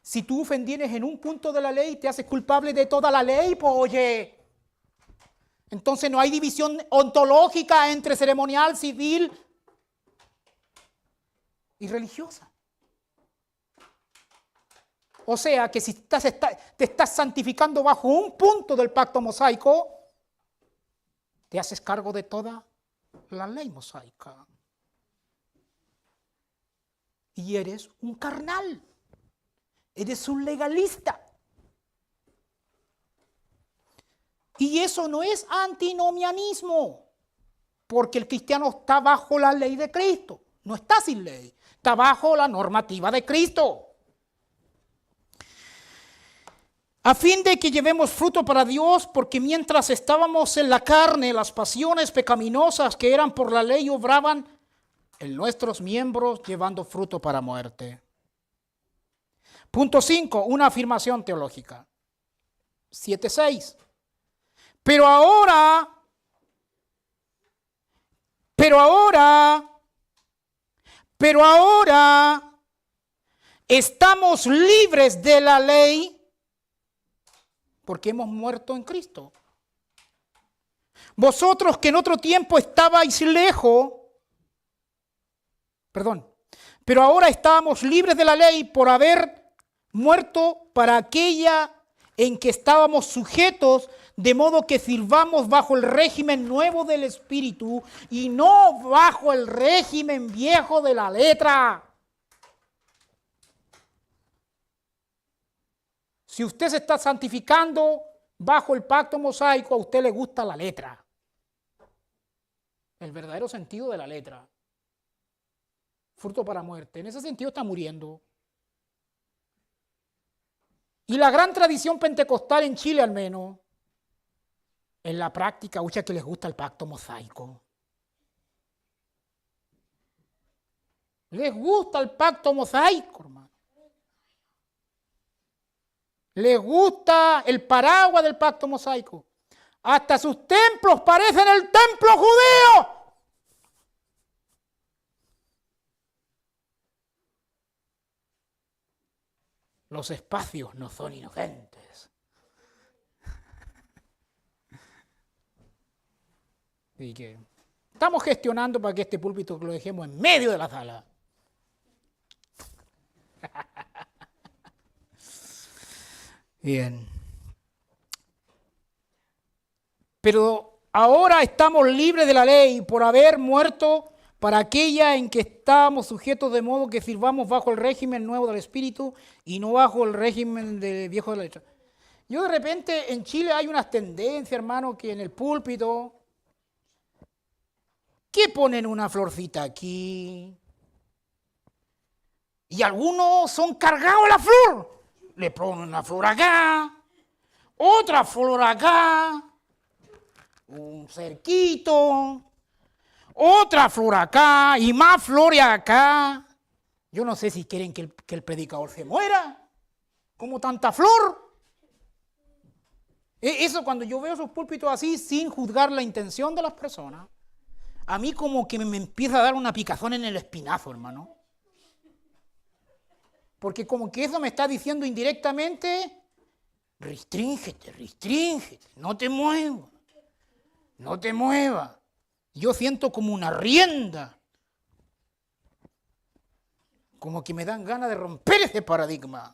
S1: Si tú ofendieres en un punto de la ley, te haces culpable de toda la ley, pues oye. Entonces no hay división ontológica entre ceremonial, civil y religiosa. O sea que si te estás santificando bajo un punto del pacto mosaico, te haces cargo de toda la ley mosaica. Y eres un carnal, eres un legalista. Y eso no es antinomianismo, porque el cristiano está bajo la ley de Cristo. No está sin ley. Está bajo la normativa de Cristo. A fin de que llevemos fruto para Dios, porque mientras estábamos en la carne, las pasiones pecaminosas que eran por la ley obraban en nuestros miembros, llevando fruto para muerte. Punto 5, una afirmación teológica. 7:6. Pero ahora estamos libres de la ley porque hemos muerto en Cristo. Vosotros que en otro tiempo estabais lejos, pero ahora estamos libres de la ley por haber muerto para aquella en que estábamos sujetos, de modo que sirvamos bajo el régimen nuevo del Espíritu y no bajo el régimen viejo de la letra. Si usted se está santificando bajo el pacto mosaico, a usted le gusta la letra, el verdadero sentido de la letra. Fruto para muerte. En ese sentido está muriendo. Y la gran tradición pentecostal en Chile al menos, en la práctica, que les gusta el pacto mosaico. Les gusta el pacto mosaico, hermano. Les gusta el paraguas del pacto mosaico. Hasta sus templos parecen el templo judío. Los espacios no son inocentes. Así que estamos gestionando para que este púlpito lo dejemos en medio de la sala. Bien. Pero ahora estamos libres de la ley por haber muerto para aquella en que estábamos sujetos, de modo que sirvamos bajo el régimen nuevo del Espíritu y no bajo el régimen viejo de la letra. Yo de repente en Chile hay unas tendencias, hermano, que en el púlpito, que ponen una florcita aquí, y algunos son cargados la flor, le ponen una flor acá, otra flor acá, un cerquito, otra flor acá y más flores acá. Yo no sé si quieren que el predicador se muera, como tanta flor. Eso, cuando yo veo esos púlpitos así, sin juzgar la intención de las personas, a mí como que me empieza a dar una picazón en el espinazo, hermano. Porque como que eso me está diciendo indirectamente, restríngete, no te muevas, no te muevas. Yo siento como una rienda, como que me dan ganas de romper ese paradigma.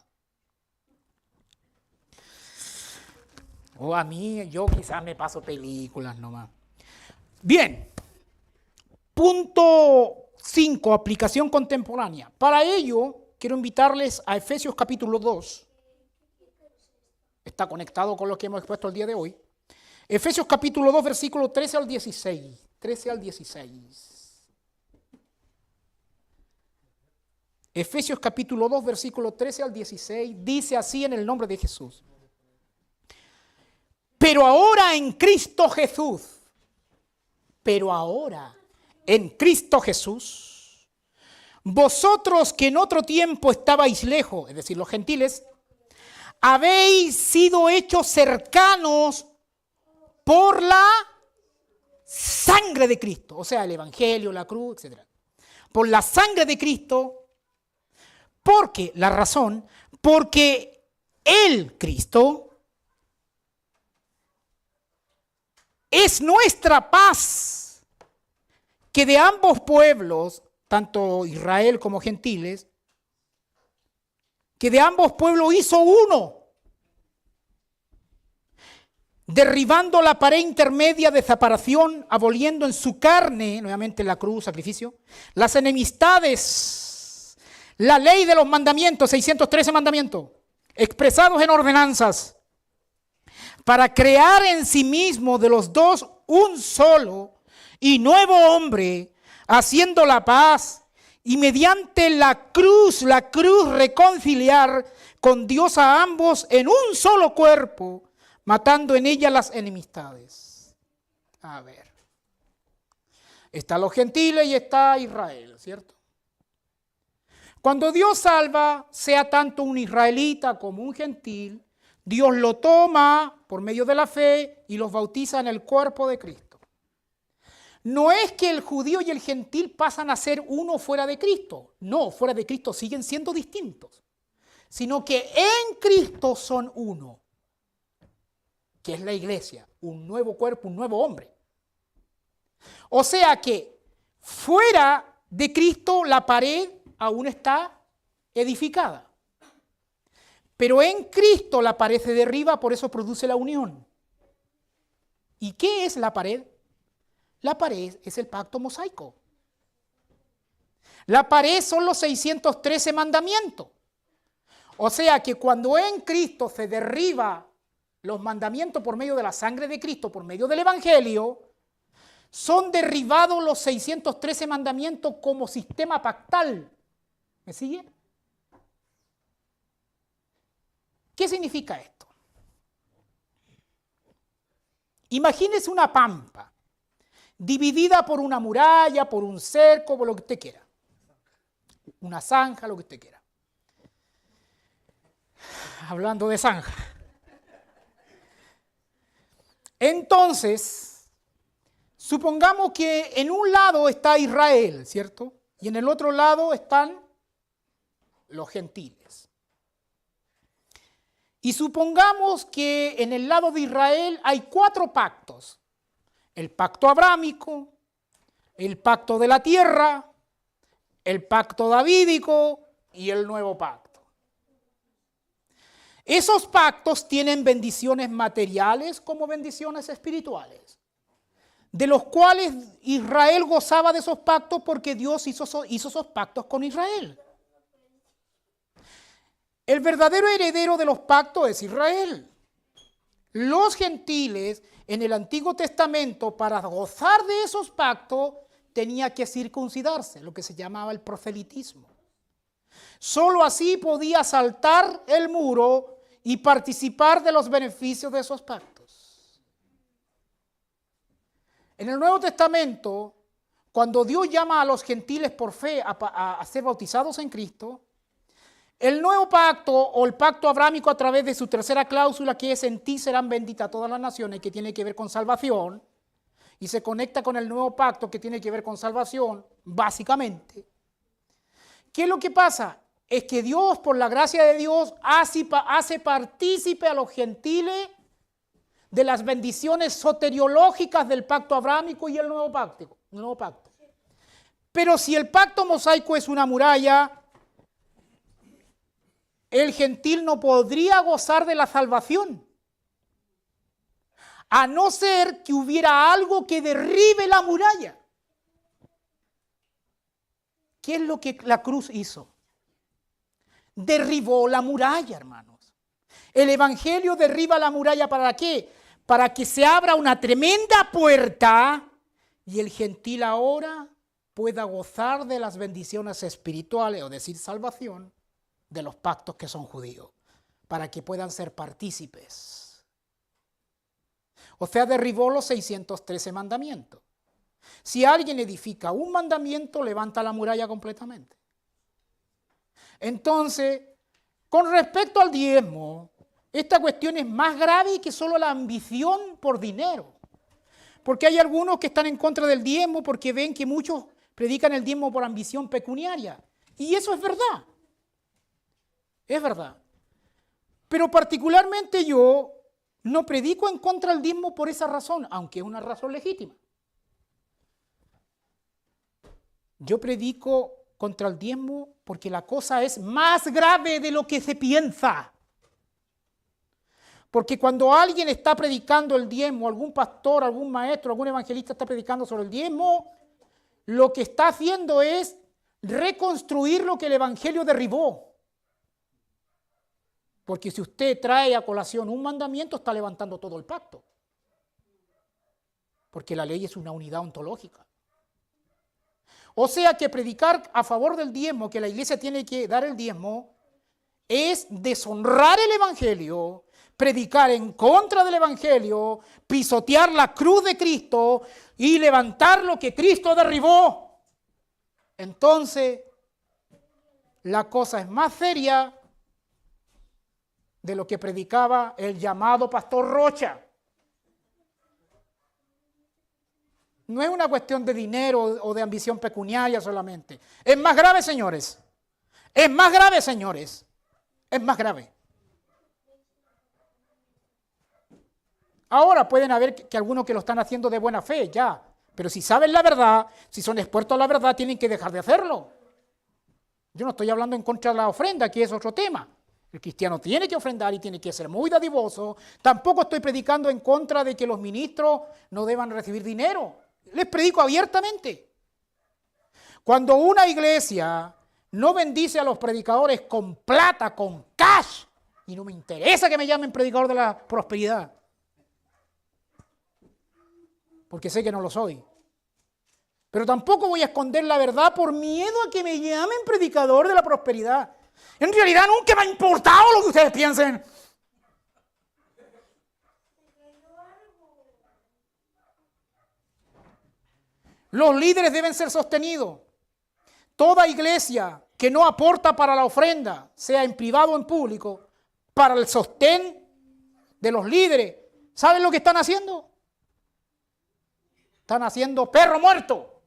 S1: O a mí, yo quizás me paso películas nomás. Bien, punto 5, aplicación contemporánea. Para ello, quiero invitarles a Efesios capítulo 2. Está conectado con lo que hemos expuesto el día de hoy. Efesios capítulo 2, versículo 13 al 16. 13 al 16. Efesios capítulo 2, versículo 13 al 16, dice así en el nombre de Jesús. Pero ahora en Cristo Jesús, vosotros que en otro tiempo estabais lejos, es decir, los gentiles, habéis sido hechos cercanos por la sangre de Cristo, o sea, el Evangelio, la cruz, etc. Por la sangre de Cristo, porque el Cristo es nuestra paz, que de ambos pueblos, tanto Israel como gentiles, que de ambos pueblos hizo uno, derribando la pared intermedia de separación, aboliendo en su carne, nuevamente la cruz, sacrificio, las enemistades, la ley de los mandamientos, 613 mandamientos, expresados en ordenanzas, para crear en sí mismo de los dos un solo y nuevo hombre, haciendo la paz, y mediante la cruz reconciliar con Dios a ambos en un solo cuerpo, matando en ella las enemistades. A ver, están los gentiles y está Israel, ¿cierto? Cuando Dios salva, sea tanto un israelita como un gentil, Dios lo toma por medio de la fe y los bautiza en el cuerpo de Cristo. No es que el judío y el gentil pasan a ser uno fuera de Cristo. No, fuera de Cristo siguen siendo distintos. Sino que en Cristo son uno, que es la iglesia, un nuevo cuerpo, un nuevo hombre. O sea que fuera de Cristo la pared aún está edificada. Pero en Cristo la pared se derriba, por eso produce la unión. ¿Y qué es la pared? La pared es el pacto mosaico. La pared son los 613 mandamientos. O sea que cuando en Cristo se derriba los mandamientos por medio de la sangre de Cristo, por medio del Evangelio, son derribados los 613 mandamientos como sistema pactal. ¿Me sigue? ¿Qué significa esto? Imagínese una pampa dividida por una muralla, por un cerco, por lo que usted quiera. Una zanja, lo que usted quiera. Hablando de zanja. Entonces, supongamos que en un lado está Israel, ¿cierto? Y en el otro lado están los gentiles. Y supongamos que en el lado de Israel hay 4 pactos. El pacto abrámico, el pacto de la tierra, el pacto davídico y el nuevo pacto. Esos pactos tienen bendiciones materiales como bendiciones espirituales, de los cuales Israel gozaba de esos pactos porque Dios hizo esos pactos con Israel. El verdadero heredero de los pactos es Israel. Los gentiles en el Antiguo Testamento, para gozar de esos pactos, tenía que circuncidarse, lo que se llamaba el proselitismo. Solo así podía saltar el muro y participar de los beneficios de esos pactos. En el Nuevo Testamento, cuando Dios llama a los gentiles por fe a ser bautizados en Cristo, el nuevo pacto o el pacto abrámico a través de su tercera cláusula, que es en ti serán benditas todas las naciones, que tiene que ver con salvación, y se conecta con el nuevo pacto que tiene que ver con salvación, básicamente. ¿Qué es lo que pasa? Es que Dios, por la gracia de Dios, hace partícipe a los gentiles de las bendiciones soteriológicas del pacto abrámico y el nuevo pacto. Pero si el pacto mosaico es una muralla, el gentil no podría gozar de la salvación, a no ser que hubiera algo que derribe la muralla. ¿Qué es lo que la cruz hizo? Derribó la muralla, hermanos. El Evangelio derriba la muralla, ¿para qué? Para que se abra una tremenda puerta y el gentil ahora pueda gozar de las bendiciones espirituales, o decir salvación, de los pactos que son judíos, para que puedan ser partícipes. O sea, derribó los 613 mandamientos. Si alguien edifica un mandamiento, levanta la muralla completamente. Entonces, con respecto al diezmo, esta cuestión es más grave que solo la ambición por dinero. Porque hay algunos que están en contra del diezmo porque ven que muchos predican el diezmo por ambición pecuniaria. Y eso es verdad. Es verdad. Pero particularmente yo no predico en contra del diezmo por esa razón, aunque es una razón legítima. Yo predico contra el diezmo porque la cosa es más grave de lo que se piensa. Porque cuando alguien está predicando el diezmo, algún pastor, algún maestro, algún evangelista está predicando sobre el diezmo, lo que está haciendo es reconstruir lo que el evangelio derribó. Porque si usted trae a colación un mandamiento, está levantando todo el pacto. Porque la ley es una unidad ontológica. O sea que predicar a favor del diezmo, que la iglesia tiene que dar el diezmo, es deshonrar el evangelio, predicar en contra del evangelio, pisotear la cruz de Cristo y levantar lo que Cristo derribó. Entonces, la cosa es más seria de lo que predicaba el llamado pastor Rocha. No es una cuestión de dinero o de ambición pecuniaria solamente. Es más grave, señores. Es más grave, señores. Es más grave. Ahora pueden haber que algunos que lo están haciendo de buena fe, ya. Pero si saben la verdad, si son expuestos a la verdad, tienen que dejar de hacerlo. Yo no estoy hablando en contra de la ofrenda, que es otro tema. El cristiano tiene que ofrendar y tiene que ser muy dadivoso. Tampoco estoy predicando en contra de que los ministros no deban recibir dinero. Les predico abiertamente. Cuando una iglesia no bendice a los predicadores con plata, con cash, y no me interesa que me llamen predicador de la prosperidad, porque sé que no lo soy. Pero tampoco voy a esconder la verdad por miedo a que me llamen predicador de la prosperidad. En realidad nunca me ha importado lo que ustedes piensen. Los líderes deben ser sostenidos. Toda iglesia que no aporta para la ofrenda, sea en privado o en público, para el sostén de los líderes, ¿saben lo que están haciendo? Están haciendo perro muerto.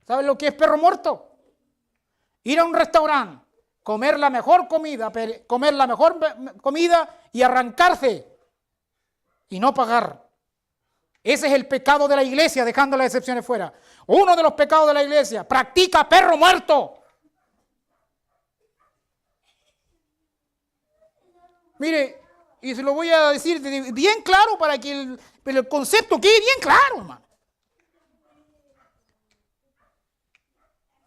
S1: ¿Saben lo que es perro muerto? Ir a un restaurante, comer la mejor comida y arrancarse y no pagar. Ese es el pecado de la iglesia, dejando las excepciones fuera. Uno de los pecados de la iglesia, practica perro muerto. Mire, y se lo voy a decir bien claro para que el concepto quede bien claro, hermano.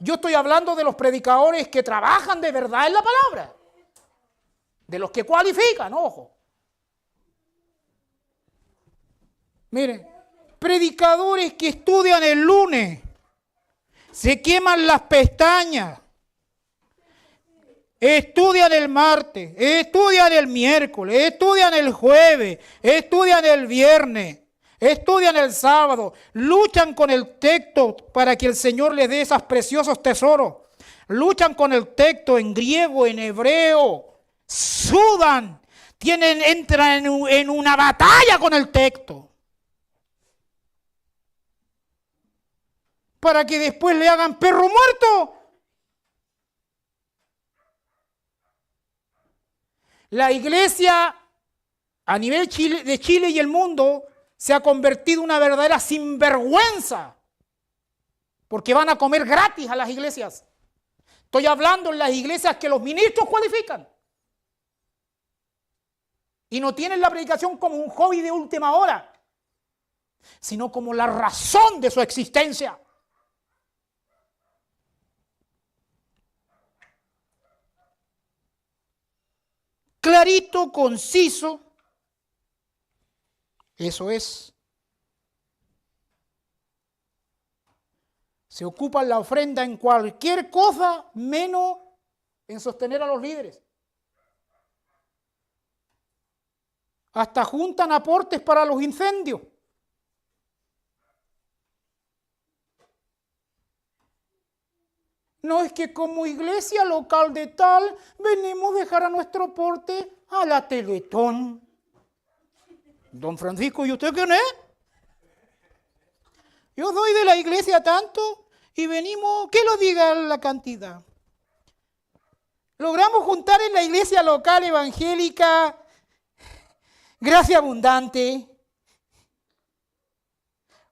S1: Yo estoy hablando de los predicadores que trabajan de verdad en la palabra. De los que cualifican, ojo. Miren, predicadores que estudian el lunes, se queman las pestañas, estudian el martes, estudian el miércoles, estudian el jueves, estudian el viernes, estudian el sábado, luchan con el texto para que el Señor les dé esos preciosos tesoros, luchan con el texto en griego, en hebreo, sudan, entran en una batalla con el texto, para que después le hagan perro muerto. La iglesia a nivel de Chile y el mundo se ha convertido en una verdadera sinvergüenza, porque van a comer gratis a las iglesias. Estoy hablando en las iglesias que los ministros cualifican y no tienen la predicación como un hobby de última hora, sino como la razón de su existencia. Clarito, conciso, eso es. Se ocupan la ofrenda en cualquier cosa, menos en sostener a los líderes. Hasta juntan aportes para los incendios. No, es que como iglesia local de tal, venimos a dejar a nuestro aporte a la Teletón. Don Francisco, ¿y usted quién es? Yo soy de la iglesia tanto y venimos, que lo diga la cantidad. Logramos juntar en la iglesia local evangélica Gracia Abundante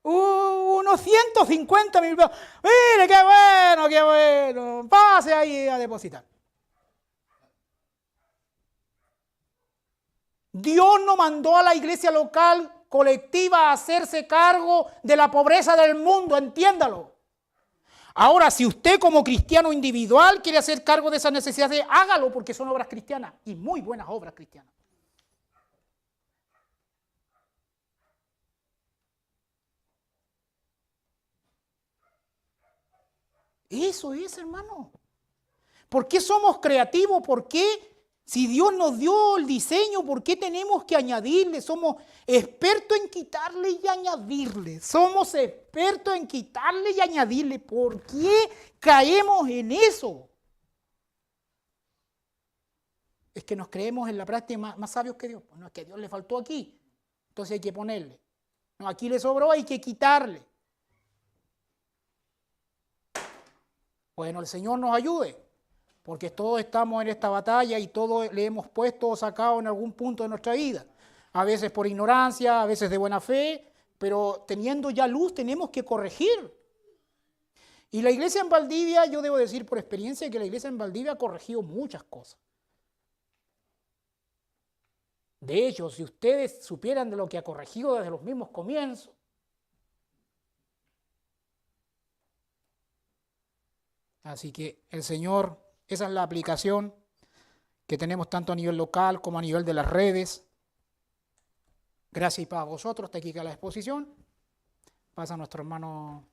S1: unos 150.000 pesos. Mire, qué bueno, qué bueno. Pase ahí a depositar. Dios no mandó a la iglesia local colectiva a hacerse cargo de la pobreza del mundo, entiéndalo. Ahora, si usted como cristiano individual quiere hacer cargo de esas necesidades, hágalo porque son obras cristianas y muy buenas obras cristianas. Eso es, hermano. ¿Por qué somos creativos? ¿Por qué? Si Dios nos dio el diseño, ¿por qué tenemos que añadirle? Somos expertos en quitarle y añadirle. Somos expertos en quitarle y añadirle. ¿Por qué caemos en eso? Es que nos creemos en la práctica más sabios que Dios. Pues no, es que a Dios le faltó aquí, entonces hay que ponerle. No, aquí le sobró, hay que quitarle. Bueno, el Señor nos ayude, porque todos estamos en esta batalla y todos le hemos puesto o sacado en algún punto de nuestra vida. A veces por ignorancia, a veces de buena fe, pero teniendo ya luz tenemos que corregir. Y la iglesia en Valdivia, yo debo decir por experiencia que la iglesia en Valdivia ha corregido muchas cosas. De hecho, si ustedes supieran de lo que ha corregido desde los mismos comienzos, así que el Señor, esa es la aplicación que tenemos tanto a nivel local como a nivel de las redes. Gracias y para vosotros, está aquí la exposición. Pasa a nuestro hermano